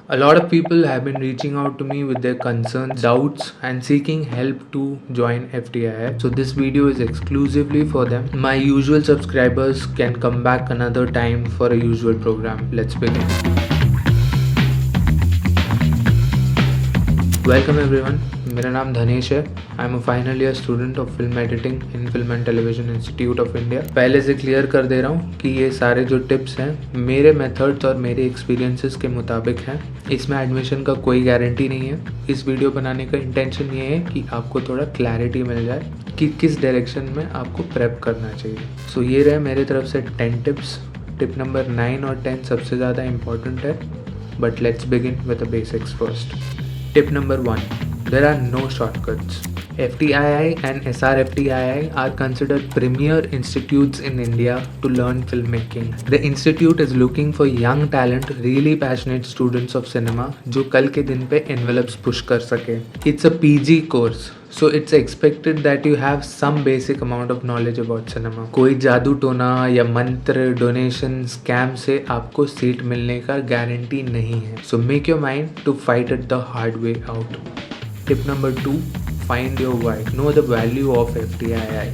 A lot of people have been reaching out to me with their concerns, doubts, and seeking help to join FTII. So this video is exclusively for them. My usual subscribers can come back another time for a usual program. Let's begin. Welcome everyone. मेरा नाम धनेश है. I am a final year student of film editing in film and television institute of India. पहले से clear कर दे रहा हूँ कि ये सारे जो टिप्स हैं मेरे मेथड्स और मेरे एक्सपीरियंसेस के मुताबिक हैं. इसमें एडमिशन का कोई गारंटी नहीं है. इस वीडियो बनाने का इंटेंशन ये है कि आपको थोड़ा क्लैरिटी मिल जाए कि किस डायरेक्शन में आपको प्रेप करना चाहिए. सो ये रहे मेरे तरफ से 10 टिप्स. टिप नंबर 9 और 10 सबसे ज़्यादा इंपॉर्टेंट है, but let's begin with the basics first. Tip number 1. There are no shortcuts. FTII and SRFTII are considered premier institutes in India to learn filmmaking. The institute is looking for young talent, really passionate students of cinema जो कल के दिन पे envelopes push कर सके. It's a PG course. So it's expected that you have some basic amount of knowledge about cinema. कोई जादू टोना या मंत्र, डोनेशन, स्कैम से आपको सीट मिलने का गारंटी नहीं है. So make your mind to fight it the hard way out. Tip number 2. Find your why. Know the value of FTII.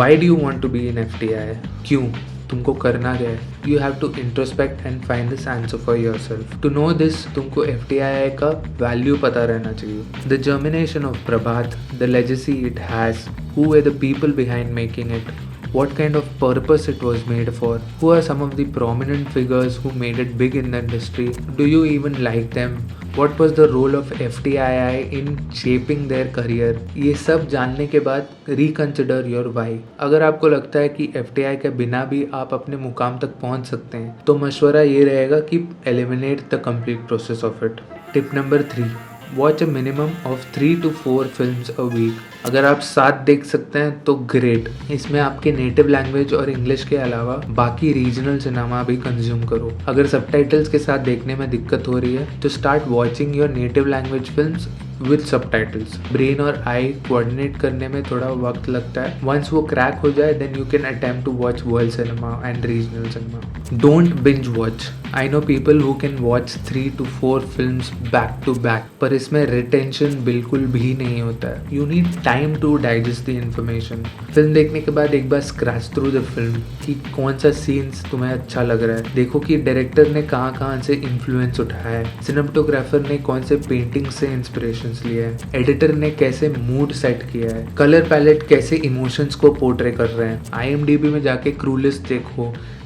Why do you want to be in FTII? क्यों? तुमको करना क्या है? You have to introspect and find this answer for yourself. To know this, तुमको FTII का value पता रहना चाहिए. The germination of Prabhat, the legacy it has, who were the people behind making it, what kind of purpose it was made for, who are some of the prominent figures who made it big in the industry, do you even like them, what was the role of FTII in shaping their career. ये सब जानने के बाद reconsider your why. अगर आपको लगता है कि FTII के बिना भी आप अपने मुकाम तक पहुंच सकते हैं तो मशवरा ये रहेगा कि eliminate the complete process of it. Tip number 3. Watch a minimum of 3 to 4 films a week. अगर आप 7 देख सकते हैं तो ग्रेट. इसमें आपके नेटिव लैंग्वेज और इंग्लिश के अलावा बाकी रीजनल सिनेमा भी कंज्यूम करो. अगर सबटाइटल्स के साथ देखने में दिक्कत हो रही है तो start watching your native language films with subtitles. Brain और आई कोऑर्डिनेट करने में थोड़ा वक्त लगता है. वंस वो क्रैक हो जाए then you can attempt to watch world cinema and regional cinema. Don't binge watch. I know people who can watch 3 to 4 films back to back, पर इसमें रिटेंशन बिल्कुल भी नहीं होता है. You need time to digest the information. Film देखने के बाद एक बार स्क्रैच थ्रू द फिल्म कि कौन सा सीन्स तुम्हें अच्छा लग रहा है. देखो कि डायरेक्टर ने कहाँ से इन्फ्लुएंस उठाया है, सिनेमेटोग्राफर ने कौन से पेंटिंग से इंस्पिरेशन लिया है, एडिटर ने कैसे मूड सेट किया है, कलर पैलेट कैसे इमोशंस को पोर्ट्रे कर रहे हैं. IMDb में जाके क्रू लिस्ट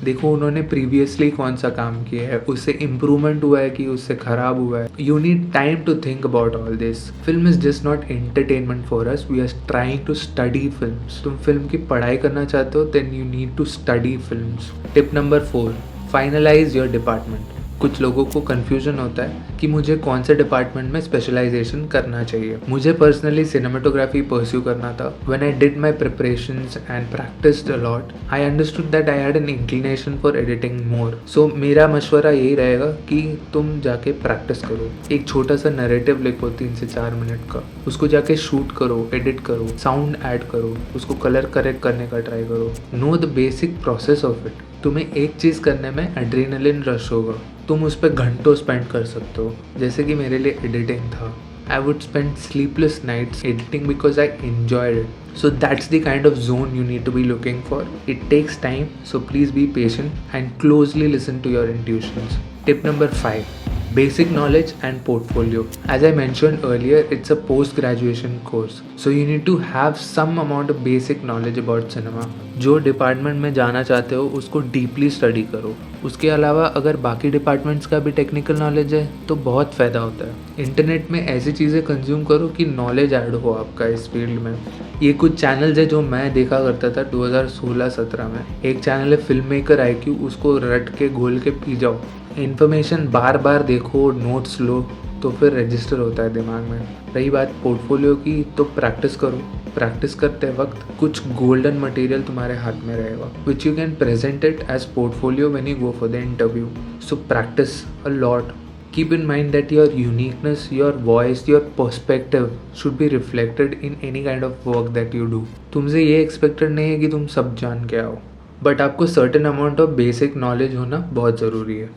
देखो उन्होंने प्रीवियसली कौन सा काम किया है, उससे इम्प्रूवमेंट हुआ है कि उससे खराब हुआ है. You need time to think about all this. Film is just not entertainment for us, we are trying to study films. तुम फिल्म की पढ़ाई करना चाहते हो then you need to study films. Tip number 4. Finalise your department. कुछ लोगों को confusion होता है कि मुझे कौन से डिपार्टमेंट में स्पेशलाइजेशन करना चाहिए. मुझे पर्सनली सिनेमेटोग्राफी परस्यू करना था. When I did my preparations and practised a lot I understood that I had an inclination for editing more. So मेरा मशवरा यही रहेगा कि तुम जाके प्रैक्टिस करो. एक छोटा सा नैरेटिव लिखो 3 से 4 मिनट का, उसको जाके शूट करो, एडिट करो, साउंड ऐड करो, उसको कलर करेक्ट करने का ट्राई करो. Know the basic process of it. तुम्हें एक चीज़ करने में एड्रेनलिन रश होगा, तुम उस पर घंटों स्पेंड कर सकते हो. जैसे कि मेरे लिए एडिटिंग था. I would spend sleepless nights editing because I enjoyed it. So that's the kind of zone you need to be looking for. It takes time, so please be patient and closely listen to your intuitions. Tip number 5. Basic knowledge and portfolio. As I mentioned earlier, it's a post-graduation course. So you need to have some amount of basic knowledge about cinema. जो department में जाना चाहते हो उसको deeply study करो. उसके अलावा अगर बाकी डिपार्टमेंट्स का भी टेक्निकल नॉलेज है तो बहुत फ़ायदा होता है. इंटरनेट में ऐसी चीज़ें कंज्यूम करो कि नॉलेज ऐड हो आपका इस फील्ड में. ये कुछ चैनल्स है जो मैं देखा करता था 2016-17 में. एक चैनल है फिल्म मेकर IQ, उसको रट के घोल के पी जाओ. इन्फॉर्मेशन बार बार देखो, नोट्स लो तो फिर रजिस्टर होता है दिमाग में. रही बात पोर्टफोलियो की तो प्रैक्टिस करो. प्रैक्टिस करते वक्त कुछ गोल्डन मटेरियल तुम्हारे हाथ में रहेगा which you can present it as portfolio when you go for the interview. So practise a lot. Keep in mind that your uniqueness, your voice, your perspective should be reflected in any kind of work that you do. तुमसे ये expected नहीं है कि तुम सब जान के आओ, बट आपको certain amount of basic knowledge होना बहुत ज़रूरी है.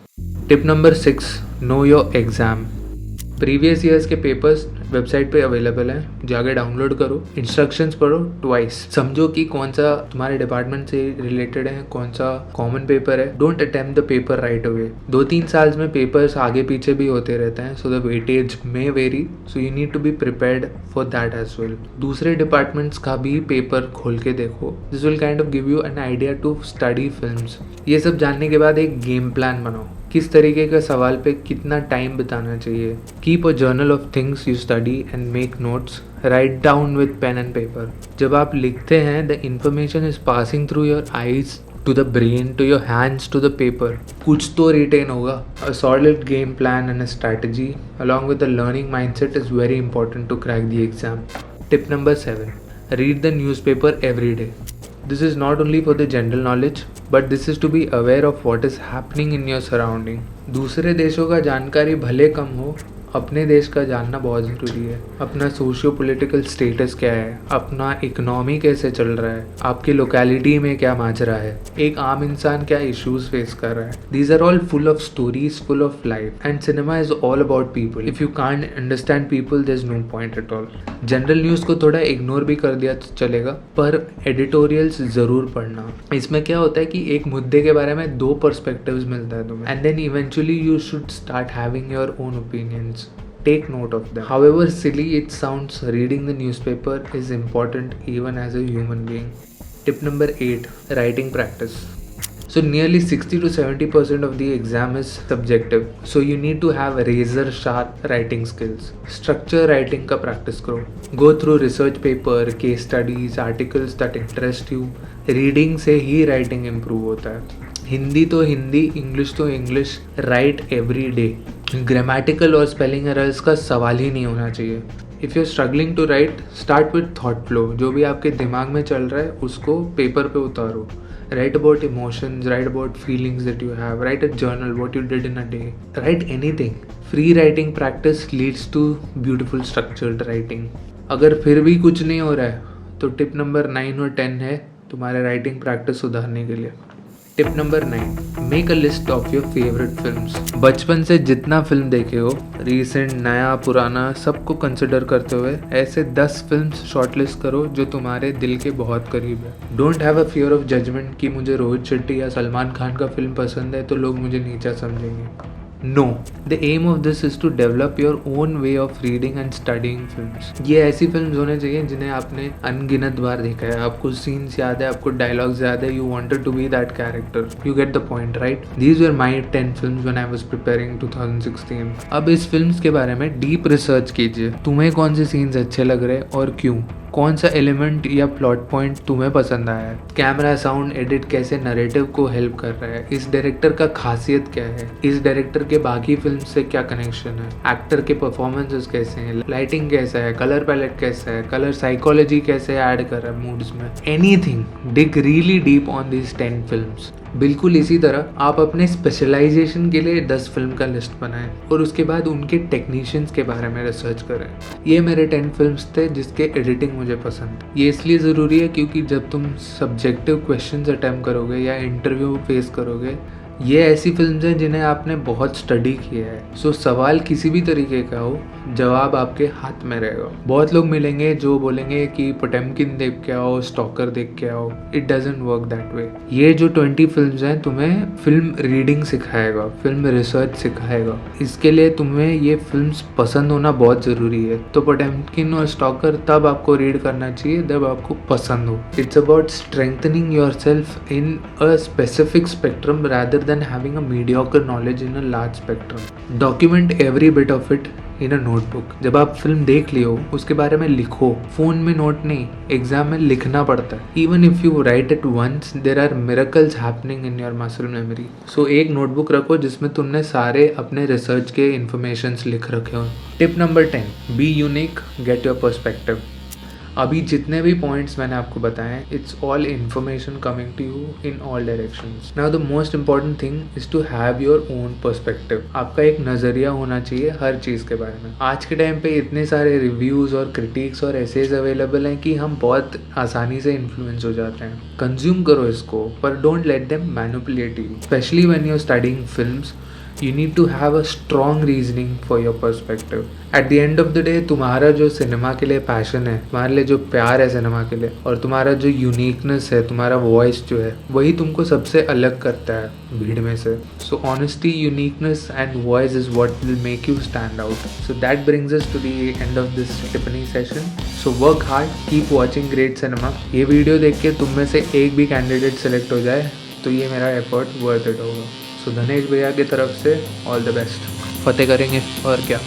Tip number 6, know your exam. Previous years के पेपर्स वेबसाइट पे अवेलेबल हैं, जाके डाउनलोड करो, इंस्ट्रक्शंस पढ़ो ट्वाइस, समझो कि कौन सा तुम्हारे डिपार्टमेंट से रिलेटेड है, कौन सा कॉमन पेपर है। Don't attempt the paper right away. 2-3 साल में पेपर्स आगे पीछे भी होते रहते हैं, so the weightage may vary, so you need to be prepared for that as well. दूसरे डिपार्टमेंट्स का भी पेपर खोल के देखो, this will kind of give you an idea to study films. ये सब जानने के बाद एक गेम प्लान बनाओ, किस तरीके का सवाल पे कितना टाइम बिताना चाहिए। Keep a journal of things you study and make notes, write down with pen and paper. जब आप लिखते हैं, the information is passing through your eyes to the brain to your hands to the paper, कुछ तो retain होगा। A solid game plan and a strategy along with a learning mindset is very important to crack the exam. Tip number 7, read the newspaper every day. This is not only for the general knowledge, but this is to be aware of what is happening in your surrounding. दूसरे देशों का जानकारी भले कम हो, अपने देश का जानना बहुत ज़रूरी है। अपना सोशियो पॉलिटिकल स्टेटस क्या है, अपना इकोनॉमी कैसे चल रहा है, आपकी लोकेलिटी में क्या माजरा है, एक आम इंसान क्या इश्यूज फेस कर रहा है। These are all full of stories, full of life, and cinema is all about people. If you can't understand people, there is no point at all. General news को थोड़ा इग्नोर भी कर दिया तो चलेगा, पर एडिटोरियल्स ज़रूर पढ़ना। इसमें क्या होता है कि एक मुद्दे के बारे में 2 पर्सपेक्टिव्स मिलता है तुम्हें, and then eventually you should start having your own opinions. Take note of them. However silly it sounds, reading the newspaper is important even as a human being. Tip number 8, writing practice. So nearly 60 to 70% of the exam is subjective. So you need to have razor sharp writing skills. Structure writing का practice करो. Go through research paper, case studies, articles that interest you. Reading से ही writing improve होता है. हिंदी तो Hindi, English तो English, write every day. Grammatical और spelling errors का सवाल ही नहीं होना चाहिए। If you are struggling to write, start with thought flow. जो भी आपके दिमाग में चल रहा है उसको पेपर पे उतारो। Write about emotions, write about feelings that you have, write a journal what you did in a day, write anything. Free writing practice leads to beautiful structured writing. अगर फिर भी कुछ नहीं हो रहा है तो टिप नंबर 9 और 10 है तुम्हारे राइटिंग प्रैक्टिस सुधारने के लिए। Tip number 9, make a list of your favourite films. बचपन से जितना फिल्म देखे हो, रीसेंट, नया, पुराना, सबको कंसिडर करते हुए ऐसे 10 फिल्म्स शॉर्टलिस्ट करो जो तुम्हारे दिल के बहुत करीब है। Don't have a fear of judgement कि मुझे रोहित शेट्टी या सलमान खान का फिल्म पसंद है तो लोग मुझे नीचा समझेंगे। No, the aim of this is to develop your own way of reading and studying films. ये ऐसी फिल्म्स होने चाहिए जिन्हें आपने अनगिनत बार देखा है, आपको सीन्स याद है, आपको डायलॉग्स याद है, you wanted to be that character. You get the point, right? These were my 10 films when I was preparing 2016. अब इस फिल्म्स के बारे में डीप रिसर्च कीजिए। तुम्हें कौन से सीन्स अच्छे लग रहे हैं और क्यों, कौन सा एलिमेंट या प्लॉट पॉइंट तुम्हें पसंद आया है, कैमरा, साउंड, एडिट कैसे नरेटिव को हेल्प कर रहा है, इस डायरेक्टर का खासियत क्या है, इस डायरेक्टर के बाकी फिल्म से क्या कनेक्शन है, एक्टर के परफॉर्मेंसेस कैसे हैं, लाइटिंग कैसा है, कलर पैलेट कैसा है, कलर साइकोलॉजी कैसे ऐड कर रहा है मूड्स में। Anything, dig really deep on this 10 films. बिल्कुल इसी तरह आप अपने स्पेशलाइजेशन के लिए 10 फिल्म का लिस्ट बनाएं और उसके बाद उनके टेक्नीशियंस के बारे में रिसर्च करें। ये मेरे 10 फिल्म्स थे जिसके एडिटिंग मुझे पसंद। ये इसलिए ज़रूरी है क्योंकि जब तुम सब्जेक्टिव क्वेश्चंस अटेम्प्ट करोगे या इंटरव्यू फेस करोगे, ये ऐसी फिल्म्स हैं जिन्हें आपने बहुत स्टडी किया है। सो सवाल किसी भी तरीके का हो, जवाब आपके हाथ में रहेगा। बहुत लोग मिलेंगे जो बोलेंगे कि पोटेम्किन देख के आओ, स्टॉकर देख के आओ। It doesn't work that way. ये जो 20 फिल्म्स हैं तुम्हें फिल्म रीडिंग सिखाएगा, फिल्म रिसर्च सिखाएगा। इसके लिए तुम्हें ये फिल्म्स पसंद होना बहुत ज़रूरी है। तो पोटेम्किन और स्टॉकर तब आपको रीड करना चाहिए जब आपको पसंद हो। It's about strengthening your self in a specific spectrum rather than having a mediocre knowledge in a large spectrum. Document every bit of it in a notebook. जब आप फिल्म देख लियो उसके बारे में लिखो, फोन में नोट नहीं, एग्जाम में लिखना पड़ता है। Even if you write it once, there are miracles happening in your muscle memory. So एक नोटबुक रखो जिसमें तुमने सारे अपने रिसर्च के इंफॉर्मेशंस लिख रखे हो। Tip number 10, be unique, get your perspective. अभी जितने भी पॉइंट्स मैंने आपको बताए, it's all information coming to you in all directions. Now the most important thing is to have your own perspective. आपका एक नज़रिया होना चाहिए हर चीज़ के बारे में। आज के टाइम पे इतने सारे रिव्यूज़ और क्रिटिक्स और एसेज अवेलेबल हैं कि हम बहुत आसानी से इन्फ्लुएंस हो जाते हैं। कंज्यूम करो इसको, पर don't let them manipulate you. Especially when you are studying films, You need to have a strong reasoning for your perspective. At the end of the day, तुम्हारा जो सिनेमा के लिए पैशन है, तुम्हारे लिए जो प्यार है सिनेमा के लिए, और तुम्हारा जो यूनिकनेस है, तुम्हारा वॉइस जो है, वही तुमको सबसे अलग करता है भीड़ में से. So honesty, uniqueness and voice is what will make you stand out. So that brings us to the end of this टिप्पणी session. So work hard, keep watching great cinema. ये वीडियो देख के तुम में से एक भी कैंडिडेट सेलेक्ट हो जाए तो ये मेरा एफर्ट वर्थ इट होगा. सो धनेश भैया की तरफ से ऑल द बेस्ट. फतेह करेंगे और क्या.